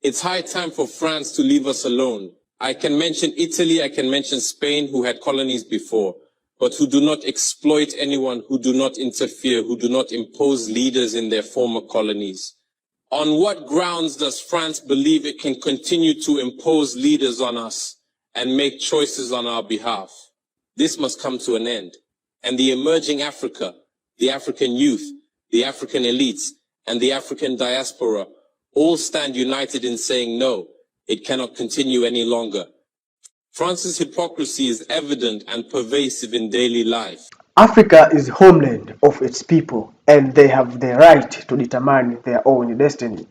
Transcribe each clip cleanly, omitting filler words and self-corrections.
It's high time for France to leave us alone. I can mention Italy, I can mention Spain, who had colonies before, but who do not exploit anyone, who do not interfere, who do not impose leaders in their former colonies. On what grounds does France believe it can continue to impose leaders on us and make choices on our behalf? This must come to an end. And the emerging Africa, the African youth, the African elites, and the African diaspora all stand united in saying no, it cannot continue any longer. France's hypocrisy is evident and pervasive in daily life. Africa is the homeland of its people, and they have the right to determine their own destiny.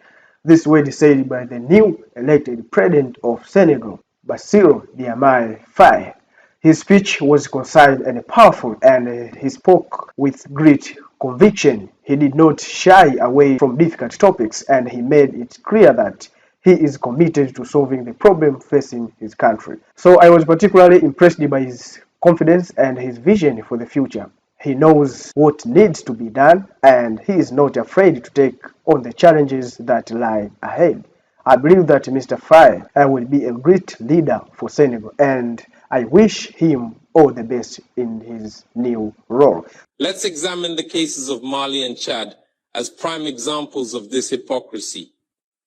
This was said by the new elected president of Senegal, Bassirou Diomaye It. His speech was concise and powerful, and he spoke with great conviction. He did not shy away from difficult topics, and he made it clear that he is committed to solving the problem facing his country. So I was particularly impressed by his confidence and his vision for the future. He knows what needs to be done, and he is not afraid to take on the challenges that lie ahead. I believe that Mr. Faye will be a great leader for Senegal, and I wish him all the best in his new role. Let's examine the cases of Mali and Chad as prime examples of this hypocrisy.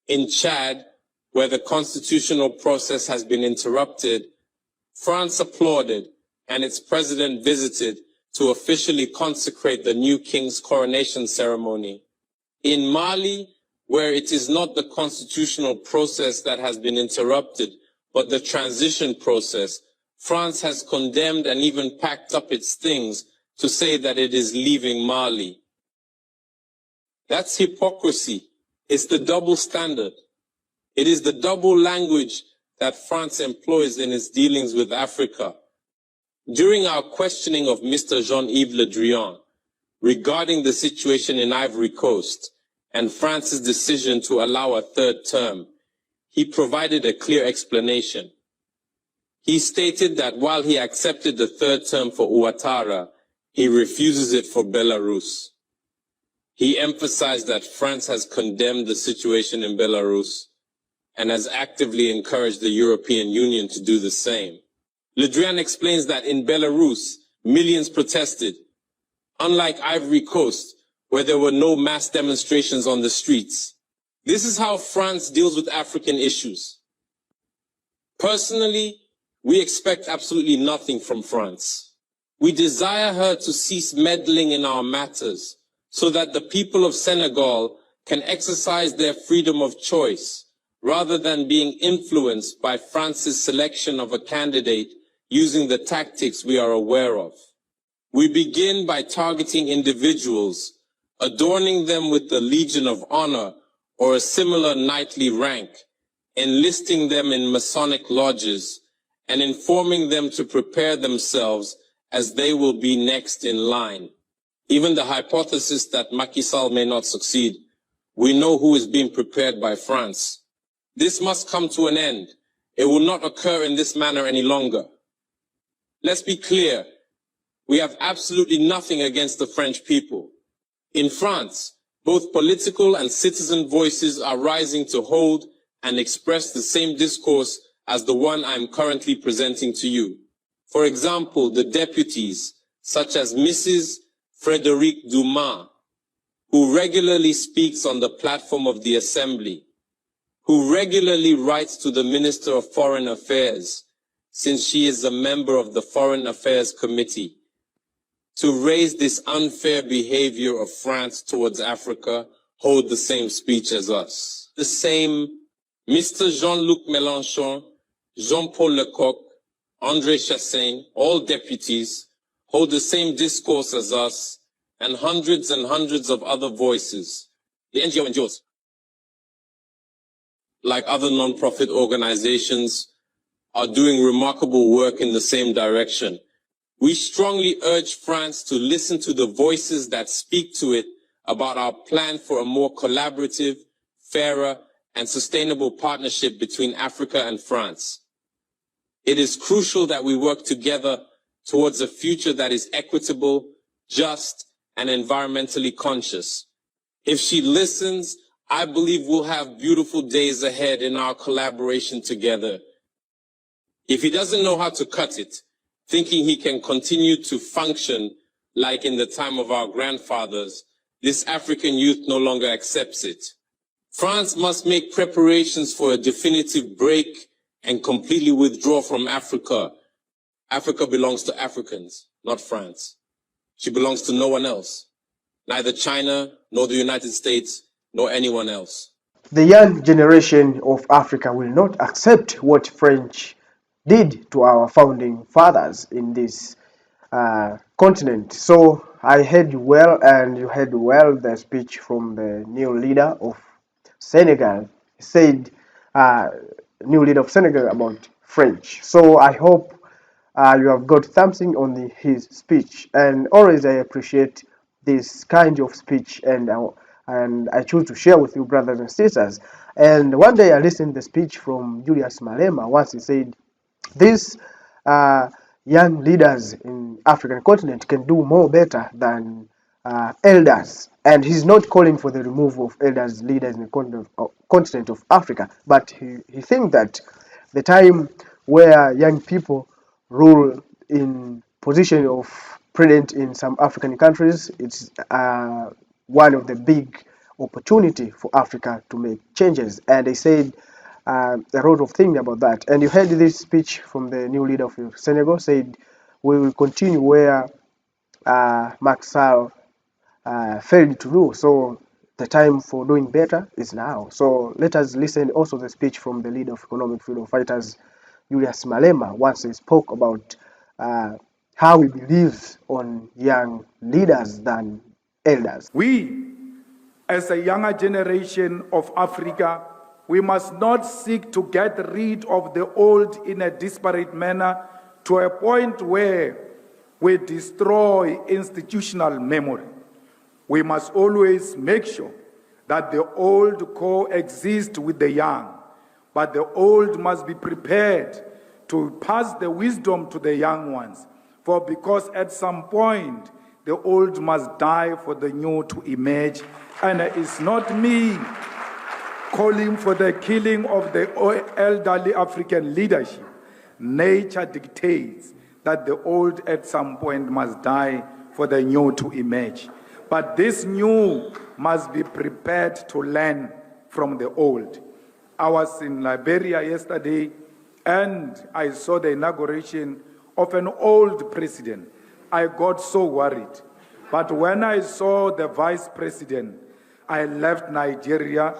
In Chad, where the constitutional process has been interrupted, France applauded and its president visited to officially consecrate the new king's coronation ceremony. In Mali, where it is not the constitutional process that has been interrupted, but the transition process, France has condemned and even packed up its things to say that it is leaving Mali. That's hypocrisy. It's the double standard. It is the double language that France employs in its dealings with Africa. During our questioning of Mr. Jean-Yves Le Drian regarding the situation in Ivory Coast and France's decision to allow a third term, he provided a clear explanation. He stated that while he accepted the third term for Ouattara, he refuses it for Belarus. He emphasized that France has condemned the situation in Belarus and has actively encouraged the European Union to do the same. Le Drian explains that in Belarus, millions protested, unlike Ivory Coast, where there were no mass demonstrations on the streets. This is how France deals with African issues. Personally, we expect absolutely nothing from France. We desire her to cease meddling in our matters so that the people of Senegal can exercise their freedom of choice rather than being influenced by France's selection of a candidate using the tactics we are aware of. We begin by targeting individuals, adorning them with the Legion of Honor or a similar knightly rank, enlisting them in Masonic lodges, and informing them to prepare themselves as they will be next in line. Even the hypothesis that Macky Sall may not succeed, we know who is being prepared by France. This must come to an end. It will not occur in this manner any longer. Let's be clear. We have absolutely nothing against the French people. In France, both political and citizen voices are rising to hold and express the same discourse as the one I am currently presenting to you. For example, the deputies, such as Mrs. Frédérique Dumas, who regularly speaks on the platform of the Assembly, who regularly writes to the Minister of Foreign Affairs, since she is a member of the Foreign Affairs Committee, to raise this unfair behavior of France towards Africa, hold the same speech as us. The same Mr. Jean-Luc Mélenchon, Jean-Paul Lecoq, André Chassaigne, all deputies, hold the same discourse as us, and hundreds of other voices. The NGO endures. Like other non-profit organizations, are doing remarkable work in the same direction. We strongly urge France to listen to the voices that speak to it about our plan for a more collaborative, fairer, and sustainable partnership between Africa and France. It is crucial that we work together towards a future that is equitable, just, and environmentally conscious. If she listens, I believe we'll have beautiful days ahead in our collaboration together. If he doesn't know how to cut it, thinking he can continue to function like in the time of our grandfathers, this African youth no longer accepts it. France must make preparations for a definitive break and completely withdraw from Africa. Africa belongs to Africans, not France. She belongs to no one else, neither China, nor the United States, nor anyone else. The young generation of Africa will not accept what French did to our founding fathers in this continent. So I heard you well, and you heard well the speech from the new leader of Senegal. He said, new leader of Senegal about French. So I hope you have got something on his speech, and always I appreciate this kind of speech, and I choose to share with you, brothers and sisters. And one day I listened to the speech from Julius Malema. Once he said, these young leaders in African continent can do more better than elders. And he's not calling for the removal of elders, leaders in the continent of Africa, but he thinks that the time where young people rule in position of president in some African countries, it's one of the big opportunity for Africa to make changes. And they said a lot of things about that. And you heard this speech from the new leader of Senegal, said we will continue where Macky Sall failed to do. So the time for doing better is now. So let us listen also the speech from the leader of economic freedom fighters, Julius Malema, once he spoke about how he believes on young leaders than elders. We, as a younger generation of Africa, we must not seek to get rid of the old in a disparate manner to a point where we destroy institutional memory. We must always make sure that the old coexist with the young, but the old must be prepared to pass the wisdom to the young ones. For because at some point, the old must die for the new to emerge. And it's not me calling for the killing of the elderly African leadership. Nature dictates that the old at some point must die for the new to emerge. But this new must be prepared to learn from the old. I was in Liberia yesterday, and I saw the inauguration of an old president. I got so worried. But when I saw the vice president, I left Liberia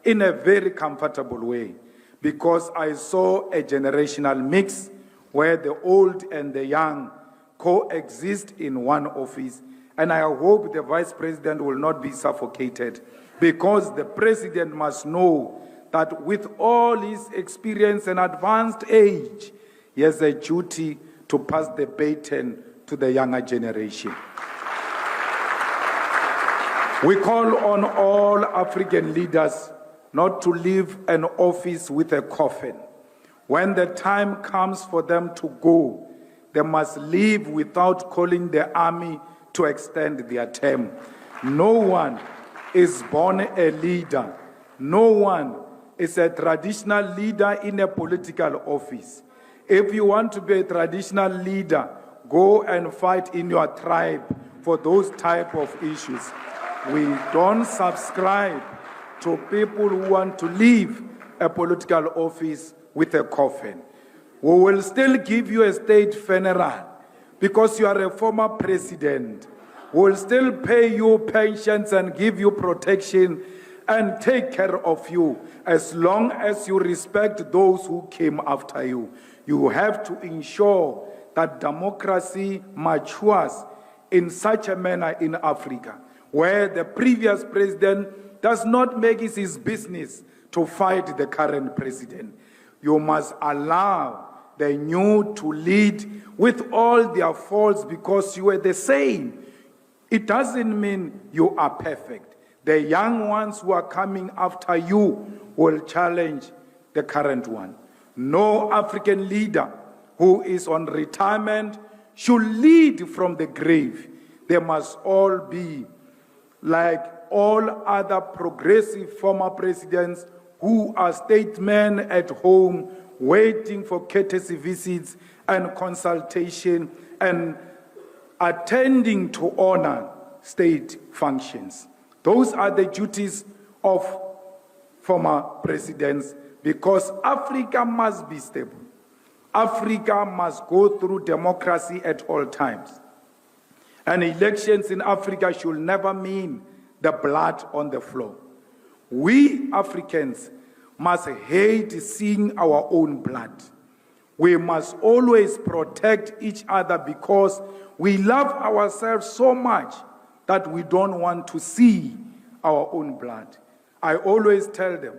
in a very comfortable way, because I saw a generational mix where the old and the young coexist in one office. And I hope the vice president will not be suffocated, because the president must know that with all his experience and advanced age, he has a duty to pass the baton to the younger generation. We call on all African leaders not to leave an office with a coffin. When the time comes for them to go, they must leave without calling the army to extend their term. No one is born a leader. No one is a traditional leader in a political office. If you want to be a traditional leader, go and fight in your tribe for those type of issues. We don't subscribe to people who want to leave a political office with a coffin. We will still give you a state funeral because you are a former president. We will still pay you pensions and give you protection and take care of you as long as you respect those who came after you. You have to ensure that democracy matures in such a manner in Africa, where the previous president does not make it his business to fight the current president. You must allow the new to lead with all their faults, because you are the same. It doesn't mean you are perfect. The young ones who are coming after you will challenge the current one. No African leader who is on retirement should lead from the grave. They must all be like all other progressive former presidents who are statesmen at home waiting for courtesy visits and consultation and attending to honor state functions. Those are the duties of former presidents, because Africa must be stable. Africa must go through democracy at all times. And elections in Africa should never mean the blood on the floor. We Africans must hate seeing our own blood. We must always protect each other because we love ourselves so much that we don't want to see our own blood. I always tell them,